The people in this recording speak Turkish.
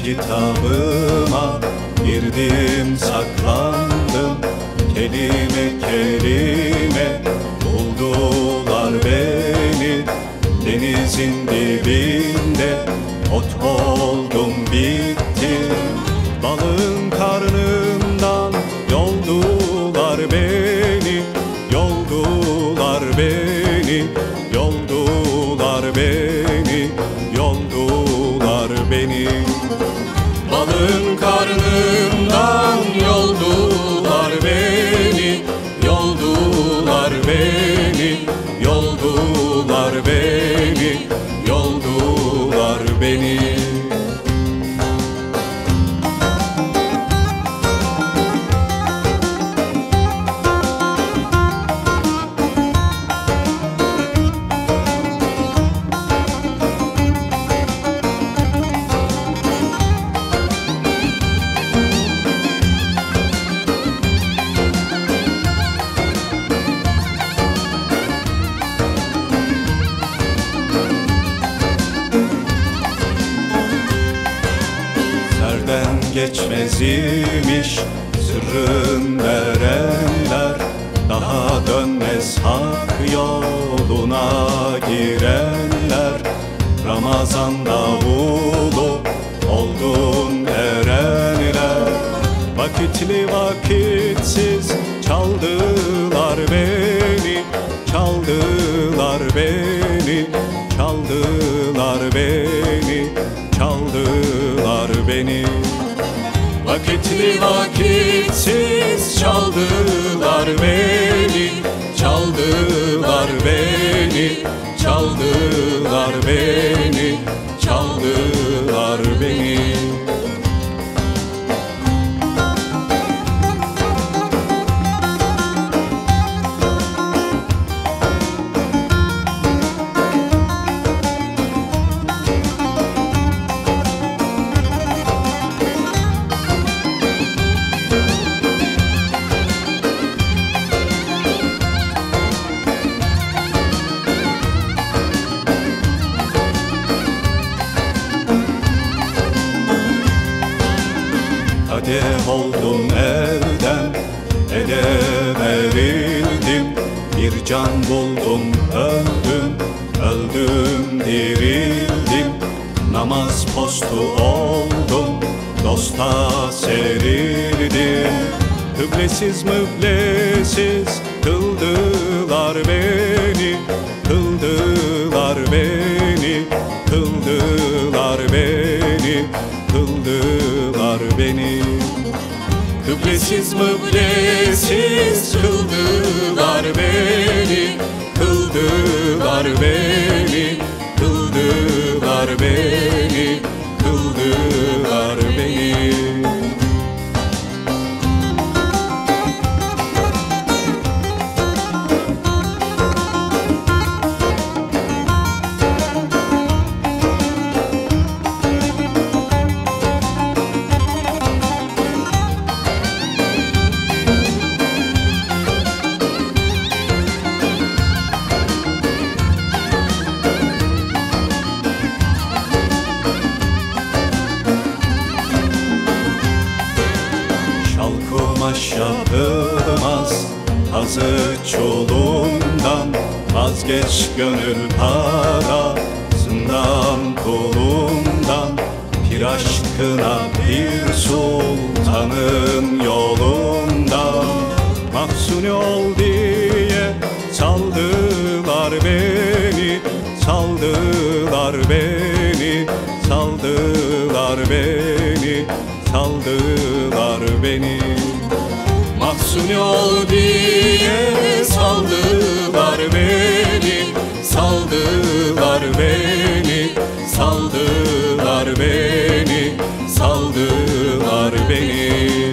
Kitabıma girdim, saklandım, kelime kelime buldular beni. Denizin dibinde ot oldum, bittim, balığın karnından yoldular beni, yoldular beni, yoldular beni, yoldular beni. Balığın karnından yoldular beni, yoldular beni, yoldular beni, yoldular beni. Geçmez imiş sırrın verenler, daha dönmez hak yoluna girenler. Ramazan davulu oldun erenler, vakitli vakitsiz çaldılar beni, çaldılar beni, çaldılar beni, çaldılar beni. Vakitli vakitsiz çaldılar beni, çaldılar beni, çaldılar beni, çaldılar beni. Kadeh oldum elden, ele verildim, bir can buldum, öldüm, öldüm, dirildim. Namaz postu oldum, dosta serildim. Kıblesiz müblesiz kıldılar beni, kıldılar beni, kıldılar beni, kıldılar beni. Kıblesiz müblesiz kıldılar beni, kıldılar beni, kıldılar beni, kıldılar beni. Kumaş yapılmaz tazı çulundan, vazgeç gönül parasından, kulundan. Pir aşkına bir sultanın yolundan, mahzun ol diye saldılar beni, saldılar beni, saldılar beni, saldılar beni. Mahzun ol diye saldılar beni, saldılar beni, saldılar beni. yar beni